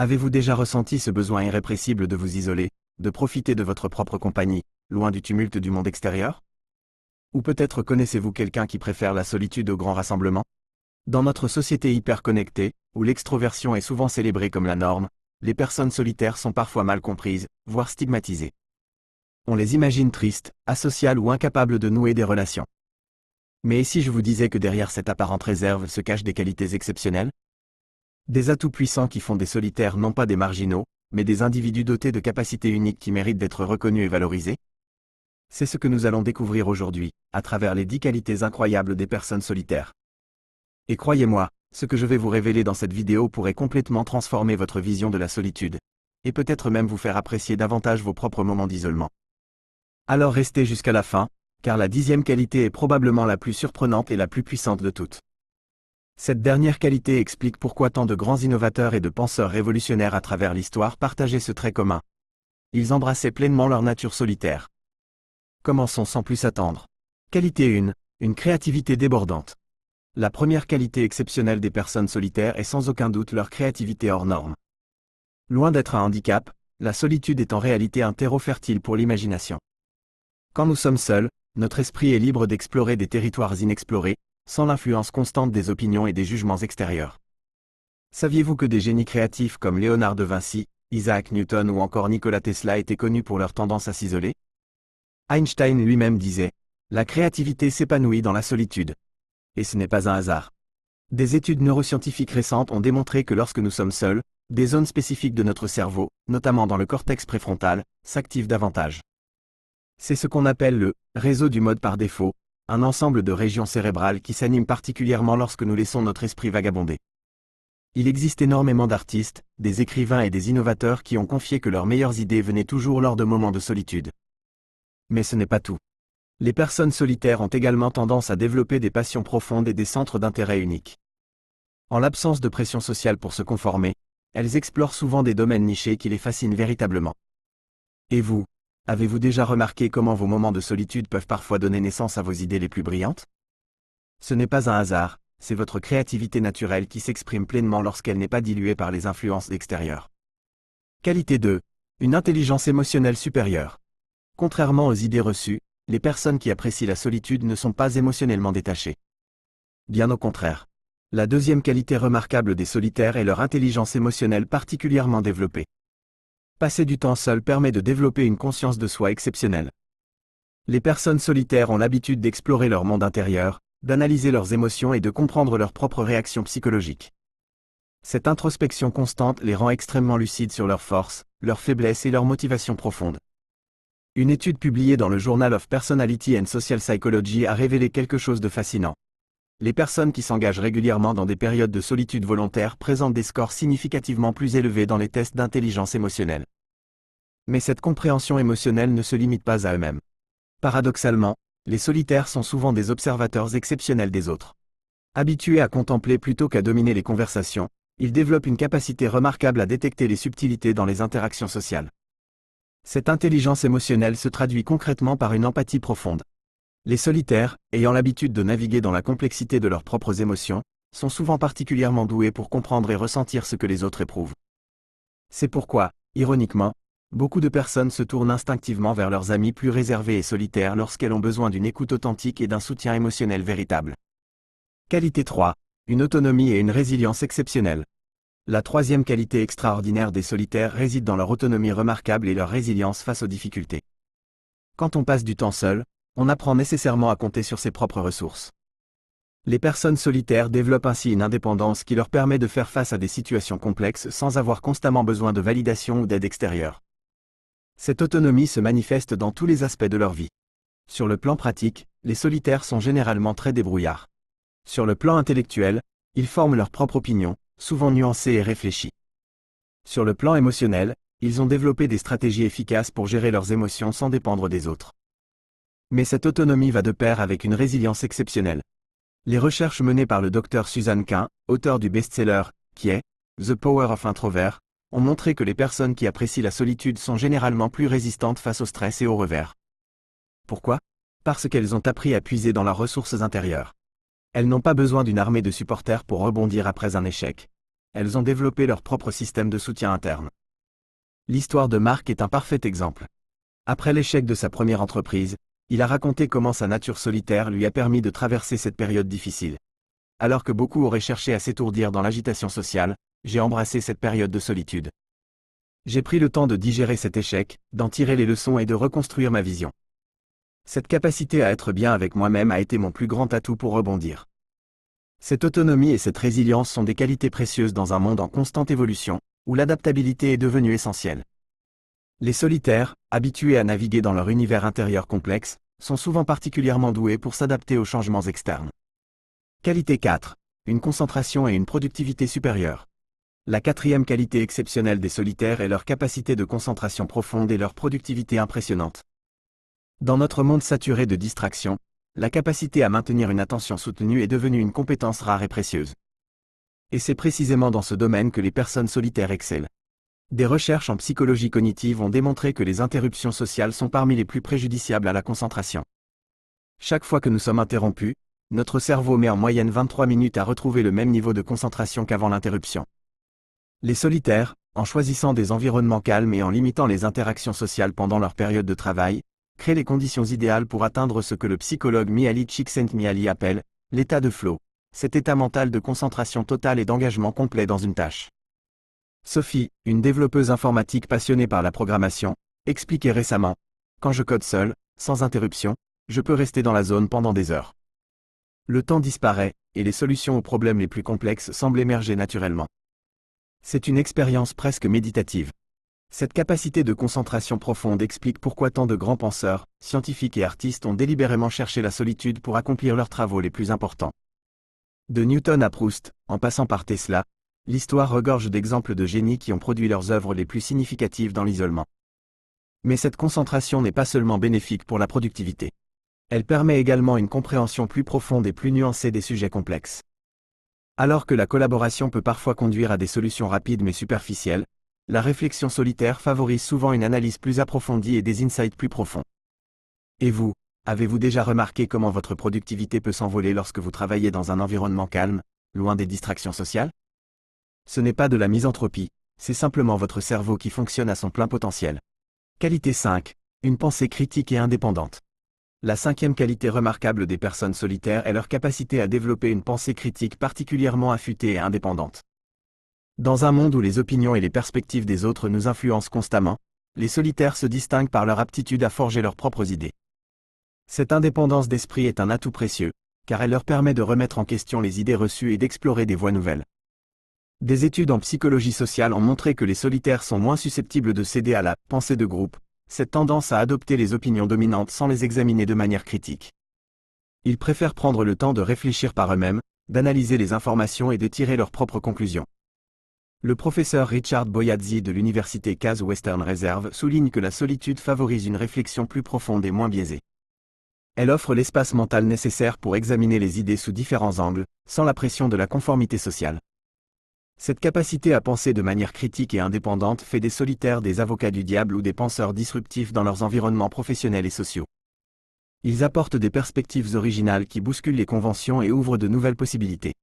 Avez-vous déjà ressenti ce besoin irrépressible de vous isoler, de profiter de votre propre compagnie, loin du tumulte du monde extérieur? Ou peut-être connaissez-vous quelqu'un qui préfère la solitude au grand rassemblement? Dans notre société hyper connectée, où l'extroversion est souvent célébrée comme la norme, les personnes solitaires sont parfois mal comprises, voire stigmatisées. On les imagine tristes, asociales ou incapables de nouer des relations. Mais et si je vous disais que derrière cette apparente réserve se cachent des qualités exceptionnelles? Des atouts puissants qui font des solitaires non pas des marginaux, mais des individus dotés de capacités uniques qui méritent d'être reconnus et valorisés? C'est ce que nous allons découvrir aujourd'hui, à travers les 10 qualités incroyables des personnes solitaires. Et croyez-moi, ce que je vais vous révéler dans cette vidéo pourrait complètement transformer votre vision de la solitude, et peut-être même vous faire apprécier davantage vos propres moments d'isolement. Alors restez jusqu'à la fin, car la 10e qualité est probablement la plus surprenante et la plus puissante de toutes. Cette dernière qualité explique pourquoi tant de grands innovateurs et de penseurs révolutionnaires à travers l'histoire partageaient ce trait commun. Ils embrassaient pleinement leur nature solitaire. Commençons sans plus attendre. Qualité 1, une créativité débordante. La première qualité exceptionnelle des personnes solitaires est sans aucun doute leur créativité hors norme. Loin d'être un handicap, la solitude est en réalité un terreau fertile pour l'imagination. Quand nous sommes seuls, notre esprit est libre d'explorer des territoires inexplorés, sans l'influence constante des opinions et des jugements extérieurs. Saviez-vous que des génies créatifs comme Léonard de Vinci, Isaac Newton ou encore Nikola Tesla étaient connus pour leur tendance à s'isoler? Einstein lui-même disait « La créativité s'épanouit dans la solitude ». Et ce n'est pas un hasard. Des études neuroscientifiques récentes ont démontré que lorsque nous sommes seuls, des zones spécifiques de notre cerveau, notamment dans le cortex préfrontal, s'activent davantage. C'est ce qu'on appelle le « réseau du mode par défaut », un ensemble de régions cérébrales qui s'animent particulièrement lorsque nous laissons notre esprit vagabonder. Il existe énormément d'artistes, des écrivains et des innovateurs qui ont confié que leurs meilleures idées venaient toujours lors de moments de solitude. Mais ce n'est pas tout. Les personnes solitaires ont également tendance à développer des passions profondes et des centres d'intérêt uniques. En l'absence de pression sociale pour se conformer, elles explorent souvent des domaines nichés qui les fascinent véritablement. Et vous, avez-vous déjà remarqué comment vos moments de solitude peuvent parfois donner naissance à vos idées les plus brillantes? Ce n'est pas un hasard, c'est votre créativité naturelle qui s'exprime pleinement lorsqu'elle n'est pas diluée par les influences extérieures. Qualité 2. Une intelligence émotionnelle supérieure. Contrairement aux idées reçues, les personnes qui apprécient la solitude ne sont pas émotionnellement détachées. Bien au contraire. La deuxième qualité remarquable des solitaires est leur intelligence émotionnelle particulièrement développée. Passer du temps seul permet de développer une conscience de soi exceptionnelle. Les personnes solitaires ont l'habitude d'explorer leur monde intérieur, d'analyser leurs émotions et de comprendre leurs propres réactions psychologiques. Cette introspection constante les rend extrêmement lucides sur leurs forces, leurs faiblesses et leurs motivations profondes. Une étude publiée dans le Journal of Personality and Social Psychology a révélé quelque chose de fascinant. Les personnes qui s'engagent régulièrement dans des périodes de solitude volontaire présentent des scores significativement plus élevés dans les tests d'intelligence émotionnelle. Mais cette compréhension émotionnelle ne se limite pas à eux-mêmes. Paradoxalement, les solitaires sont souvent des observateurs exceptionnels des autres. Habitués à contempler plutôt qu'à dominer les conversations, ils développent une capacité remarquable à détecter les subtilités dans les interactions sociales. Cette intelligence émotionnelle se traduit concrètement par une empathie profonde. Les solitaires, ayant l'habitude de naviguer dans la complexité de leurs propres émotions, sont souvent particulièrement doués pour comprendre et ressentir ce que les autres éprouvent. C'est pourquoi, ironiquement, beaucoup de personnes se tournent instinctivement vers leurs amis plus réservés et solitaires lorsqu'elles ont besoin d'une écoute authentique et d'un soutien émotionnel véritable. Qualité 3. Une autonomie et une résilience exceptionnelles. La troisième qualité extraordinaire des solitaires réside dans leur autonomie remarquable et leur résilience face aux difficultés. Quand on passe du temps seul, on apprend nécessairement à compter sur ses propres ressources. Les personnes solitaires développent ainsi une indépendance qui leur permet de faire face à des situations complexes sans avoir constamment besoin de validation ou d'aide extérieure. Cette autonomie se manifeste dans tous les aspects de leur vie. Sur le plan pratique, les solitaires sont généralement très débrouillards. Sur le plan intellectuel, ils forment leur propre opinion, souvent nuancée et réfléchie. Sur le plan émotionnel, ils ont développé des stratégies efficaces pour gérer leurs émotions sans dépendre des autres. Mais cette autonomie va de pair avec une résilience exceptionnelle. Les recherches menées par le Dr Susan Cain, auteur du best-seller « qui est The Power of Introvert », ont montré que les personnes qui apprécient la solitude sont généralement plus résistantes face au stress et aux revers. Pourquoi? Parce qu'elles ont appris à puiser dans leurs ressources intérieures. Elles n'ont pas besoin d'une armée de supporters pour rebondir après un échec. elles ont développé leur propre système de soutien interne. L'histoire de Marc est un parfait exemple. Après l'échec de sa première entreprise, il a raconté comment sa nature solitaire lui a permis de traverser cette période difficile. Alors que beaucoup auraient cherché à s'étourdir dans l'agitation sociale, j'ai embrassé cette période de solitude. J'ai pris le temps de digérer cet échec, d'en tirer les leçons et de reconstruire ma vision. Cette capacité à être bien avec moi-même a été mon plus grand atout pour rebondir. Cette autonomie et cette résilience sont des qualités précieuses dans un monde en constante évolution, où l'adaptabilité est devenue essentielle. Les solitaires, habitués à naviguer dans leur univers intérieur complexe, sont souvent particulièrement doués pour s'adapter aux changements externes. Qualité 4. Une concentration et une productivité supérieure. La quatrième qualité exceptionnelle des solitaires est leur capacité de concentration profonde et leur productivité impressionnante. Dans notre monde saturé de distractions, la capacité à maintenir une attention soutenue est devenue une compétence rare et précieuse. Et c'est précisément dans ce domaine que les personnes solitaires excellent. Des recherches en psychologie cognitive ont démontré que les interruptions sociales sont parmi les plus préjudiciables à la concentration. Chaque fois que nous sommes interrompus, notre cerveau met en moyenne 23 minutes à retrouver le même niveau de concentration qu'avant l'interruption. Les solitaires, en choisissant des environnements calmes et en limitant les interactions sociales pendant leur période de travail, créent les conditions idéales pour atteindre ce que le psychologue Mihaly Csikszentmihalyi appelle l'état de flow, cet état mental de concentration totale et d'engagement complet dans une tâche. Sophie, une développeuse informatique passionnée par la programmation, expliquait récemment « Quand je code seul, sans interruption, je peux rester dans la zone pendant des heures. Le temps disparaît, et les solutions aux problèmes les plus complexes semblent émerger naturellement. C'est une expérience presque méditative. Cette capacité de concentration profonde explique pourquoi tant de grands penseurs, scientifiques et artistes ont délibérément cherché la solitude pour accomplir leurs travaux les plus importants. De Newton à Proust, en passant par Tesla, l'histoire regorge d'exemples de génies qui ont produit leurs œuvres les plus significatives dans l'isolement. Mais cette concentration n'est pas seulement bénéfique pour la productivité. Elle permet également une compréhension plus profonde et plus nuancée des sujets complexes. Alors que la collaboration peut parfois conduire à des solutions rapides mais superficielles, la réflexion solitaire favorise souvent une analyse plus approfondie et des insights plus profonds. Et vous, avez-vous déjà remarqué comment votre productivité peut s'envoler lorsque vous travaillez dans un environnement calme, loin des distractions sociales ? Ce n'est pas de la misanthropie, c'est simplement votre cerveau qui fonctionne à son plein potentiel. Qualité 5. Une pensée critique et indépendante. La cinquième qualité remarquable des personnes solitaires est leur capacité à développer une pensée critique particulièrement affûtée et indépendante. Dans un monde où les opinions et les perspectives des autres nous influencent constamment, les solitaires se distinguent par leur aptitude à forger leurs propres idées. Cette indépendance d'esprit est un atout précieux, car elle leur permet de remettre en question les idées reçues et d'explorer des voies nouvelles. Des études en psychologie sociale ont montré que les solitaires sont moins susceptibles de céder à la « pensée de groupe », cette tendance à adopter les opinions dominantes sans les examiner de manière critique. Ils préfèrent prendre le temps de réfléchir par eux-mêmes, d'analyser les informations et de tirer leurs propres conclusions. Le professeur Richard Boyazzi de l'université Case Western Reserve souligne que la solitude favorise une réflexion plus profonde et moins biaisée. Elle offre l'espace mental nécessaire pour examiner les idées sous différents angles, sans la pression de la conformité sociale. Cette capacité à penser de manière critique et indépendante fait des solitaires des avocats du diable ou des penseurs disruptifs dans leurs environnements professionnels et sociaux. Ils apportent des perspectives originales qui bousculent les conventions et ouvrent de nouvelles possibilités.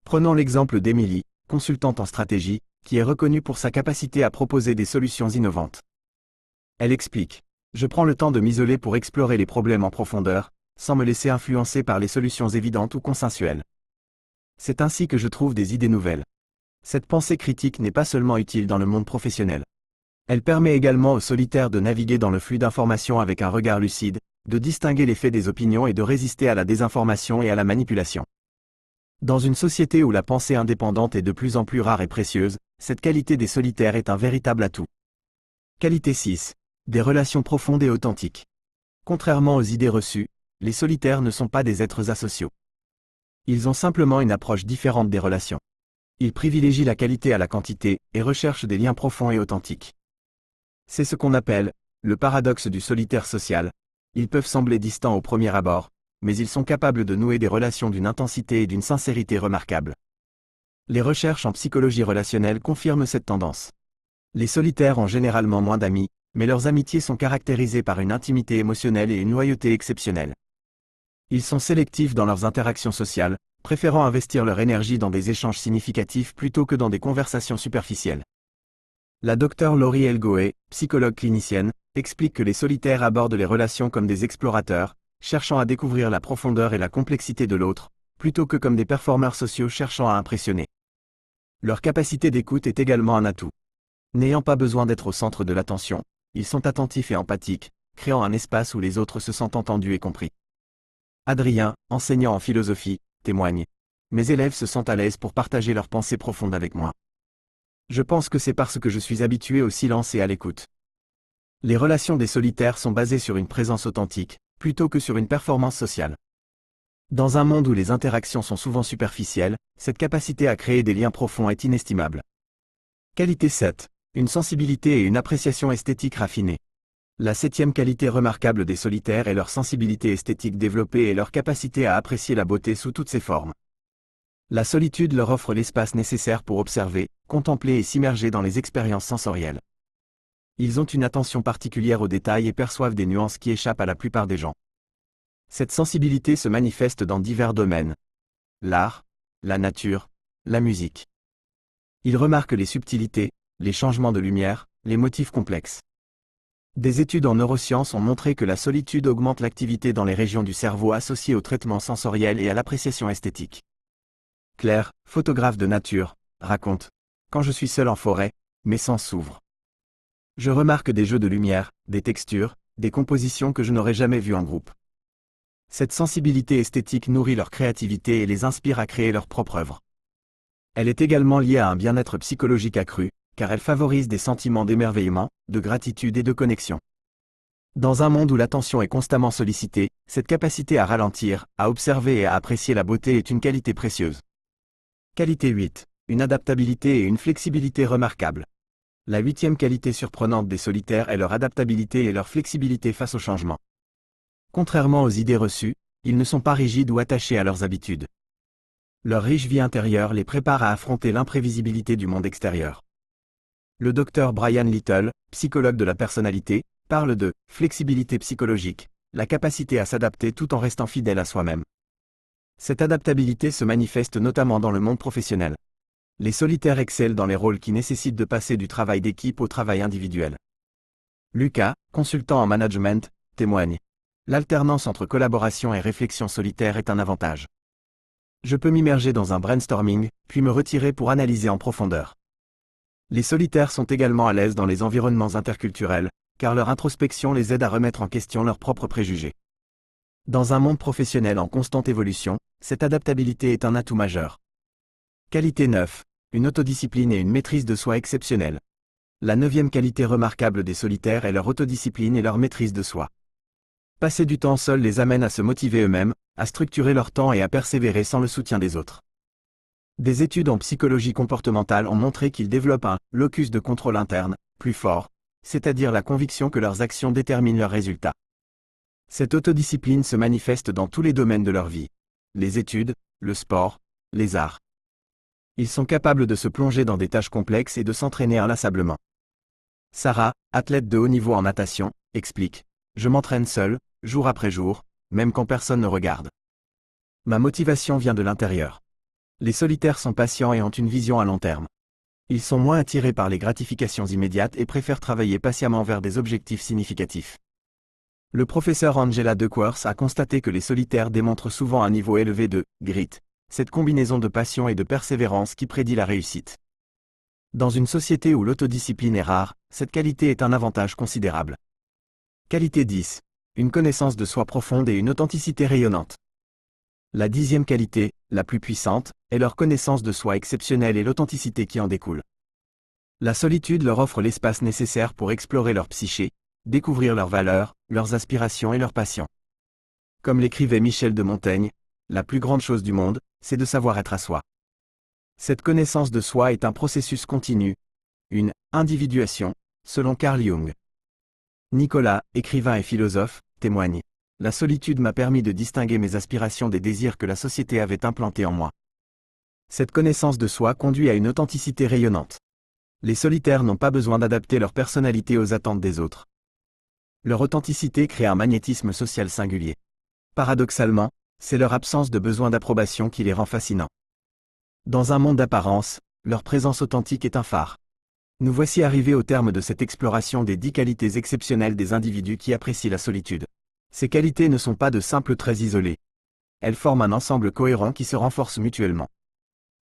Prenons l'exemple d'Emily, consultante en stratégie, qui est reconnue pour sa capacité à proposer des solutions innovantes. Elle explique : « Je prends le temps de m'isoler pour explorer les problèmes en profondeur, sans me laisser influencer par les solutions évidentes ou consensuelles. C'est ainsi que je trouve des idées nouvelles. » Cette pensée critique n'est pas seulement utile dans le monde professionnel. Elle permet également aux solitaires de naviguer dans le flux d'informations avec un regard lucide, de distinguer les faits des opinions et de résister à la désinformation et à la manipulation. Dans une société où la pensée indépendante est de plus en plus rare et précieuse, cette qualité des solitaires est un véritable atout. Qualité 6. Des relations profondes et authentiques. Contrairement aux idées reçues, les solitaires ne sont pas des êtres asociaux. Ils ont simplement une approche différente des relations. Ils privilégient la qualité à la quantité et recherchent des liens profonds et authentiques. C'est ce qu'on appelle le paradoxe du solitaire social. Ils peuvent sembler distants au premier abord, mais ils sont capables de nouer des relations d'une intensité et d'une sincérité remarquables. Les recherches en psychologie relationnelle confirment cette tendance. Les solitaires ont généralement moins d'amis, mais leurs amitiés sont caractérisées par une intimité émotionnelle et une loyauté exceptionnelles. Ils sont sélectifs dans leurs interactions sociales, préférant investir leur énergie dans des échanges significatifs plutôt que dans des conversations superficielles. La docteure Laurie Elgoe, psychologue clinicienne, explique que les solitaires abordent les relations comme des explorateurs, cherchant à découvrir la profondeur et la complexité de l'autre, plutôt que comme des performeurs sociaux cherchant à impressionner. Leur capacité d'écoute est également un atout. N'ayant pas besoin d'être au centre de l'attention, ils sont attentifs et empathiques, créant un espace où les autres se sentent entendus et compris. Adrien, enseignant en philosophie, témoigne. Mes élèves se sentent à l'aise pour partager leurs pensées profondes avec moi. Je pense que c'est parce que je suis habitué au silence et à l'écoute. Les relations des solitaires sont basées sur une présence authentique, plutôt que sur une performance sociale. Dans un monde où les interactions sont souvent superficielles, cette capacité à créer des liens profonds est inestimable. Qualité 7. Une sensibilité et une appréciation esthétique raffinée. La 7e qualité remarquable des solitaires est leur sensibilité esthétique développée et leur capacité à apprécier la beauté sous toutes ses formes. La solitude leur offre l'espace nécessaire pour observer, contempler et s'immerger dans les expériences sensorielles. Ils ont une attention particulière aux détails et perçoivent des nuances qui échappent à la plupart des gens. Cette sensibilité se manifeste dans divers domaines. L'art, la nature, la musique. Ils remarquent les subtilités, les changements de lumière, les motifs complexes. Des études en neurosciences ont montré que la solitude augmente l'activité dans les régions du cerveau associées au traitement sensoriel et à l'appréciation esthétique. Claire, photographe de nature, raconte : quand je suis seul en forêt, mes sens s'ouvrent. Je remarque des jeux de lumière, des textures, des compositions que je n'aurais jamais vues en groupe. Cette sensibilité esthétique nourrit leur créativité et les inspire à créer leur propre œuvre. Elle est également liée à un bien-être psychologique accru, car elle favorise des sentiments d'émerveillement, de gratitude et de connexion. Dans un monde où l'attention est constamment sollicitée, cette capacité à ralentir, à observer et à apprécier la beauté est une qualité précieuse. Qualité 8. Une adaptabilité et une flexibilité remarquables. La 8e qualité surprenante des solitaires est leur adaptabilité et leur flexibilité face au changement. Contrairement aux idées reçues, ils ne sont pas rigides ou attachés à leurs habitudes. Leur riche vie intérieure les prépare à affronter l'imprévisibilité du monde extérieur. Le docteur Brian Little, psychologue de la personnalité, parle de « flexibilité psychologique », la capacité à s'adapter tout en restant fidèle à soi-même. Cette adaptabilité se manifeste notamment dans le monde professionnel. Les solitaires excellent dans les rôles qui nécessitent de passer du travail d'équipe au travail individuel. Lucas, consultant en management, témoigne. L'alternance entre collaboration et réflexion solitaire est un avantage. Je peux m'immerger dans un brainstorming, puis me retirer pour analyser en profondeur. Les solitaires sont également à l'aise dans les environnements interculturels, car leur introspection les aide à remettre en question leurs propres préjugés. Dans un monde professionnel en constante évolution, cette adaptabilité est un atout majeur. Qualité 9. Une autodiscipline et une maîtrise de soi exceptionnelle. La 9e qualité remarquable des solitaires est leur autodiscipline et leur maîtrise de soi. Passer du temps seul les amène à se motiver eux-mêmes, à structurer leur temps et à persévérer sans le soutien des autres. Des études en psychologie comportementale ont montré qu'ils développent un « locus de contrôle interne » plus fort, c'est-à-dire la conviction que leurs actions déterminent leurs résultats. Cette autodiscipline se manifeste dans tous les domaines de leur vie. Les études, le sport, les arts. Ils sont capables de se plonger dans des tâches complexes et de s'entraîner inlassablement. Sarah, athlète de haut niveau en natation, explique : je m'entraîne seule, jour après jour, même quand personne ne regarde. Ma motivation vient de l'intérieur. Les solitaires sont patients et ont une vision à long terme. Ils sont moins attirés par les gratifications immédiates et préfèrent travailler patiemment vers des objectifs significatifs. Le professeur Angela Duckworth a constaté que les solitaires démontrent souvent un niveau élevé de « grit », cette combinaison de passion et de persévérance qui prédit la réussite. Dans une société où l'autodiscipline est rare, cette qualité est un avantage considérable. Qualité 10. Une connaissance de soi profonde et une authenticité rayonnante. La 10e qualité, la plus puissante, est leur connaissance de soi exceptionnelle et l'authenticité qui en découle. La solitude leur offre l'espace nécessaire pour explorer leur psyché, découvrir leurs valeurs, leurs aspirations et leurs passions. Comme l'écrivait Michel de Montaigne, la plus grande chose du monde, c'est de savoir être à soi. Cette connaissance de soi est un processus continu, une individuation, selon Carl Jung. Nicolas, écrivain et philosophe, témoigne. La solitude m'a permis de distinguer mes aspirations des désirs que la société avait implantés en moi. Cette connaissance de soi conduit à une authenticité rayonnante. Les solitaires n'ont pas besoin d'adapter leur personnalité aux attentes des autres. Leur authenticité crée un magnétisme social singulier. Paradoxalement, C'est leur absence de besoin d'approbation qui les rend fascinants. Dans un monde d'apparence, leur présence authentique est un phare. Nous voici arrivés au terme de cette exploration des 10 qualités exceptionnelles des individus qui apprécient la solitude. Ces qualités ne sont pas de simples traits isolés. Elles forment un ensemble cohérent qui se renforce mutuellement.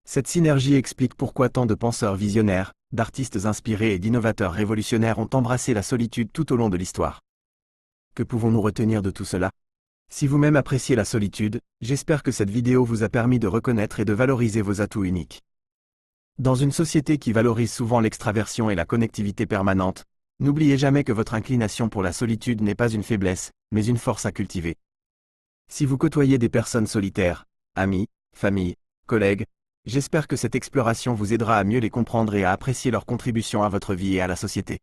Cette synergie explique pourquoi tant de penseurs visionnaires, d'artistes inspirés et d'innovateurs révolutionnaires ont embrassé la solitude tout au long de l'histoire. Que pouvons-nous retenir de tout cela? Si vous-même appréciez la solitude, j'espère que cette vidéo vous a permis de reconnaître et de valoriser vos atouts uniques. Dans une société qui valorise souvent l'extraversion et la connectivité permanente, n'oubliez jamais que votre inclination pour la solitude n'est pas une faiblesse, mais une force à cultiver. Si vous côtoyez des personnes solitaires, amis, famille, collègues, j'espère que cette exploration vous aidera à mieux les comprendre et à apprécier leur contribution à votre vie et à la société.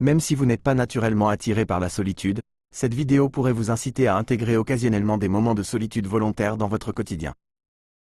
Même si vous n'êtes pas naturellement attiré par la solitude, cette vidéo pourrait vous inciter à intégrer occasionnellement des moments de solitude volontaire dans votre quotidien.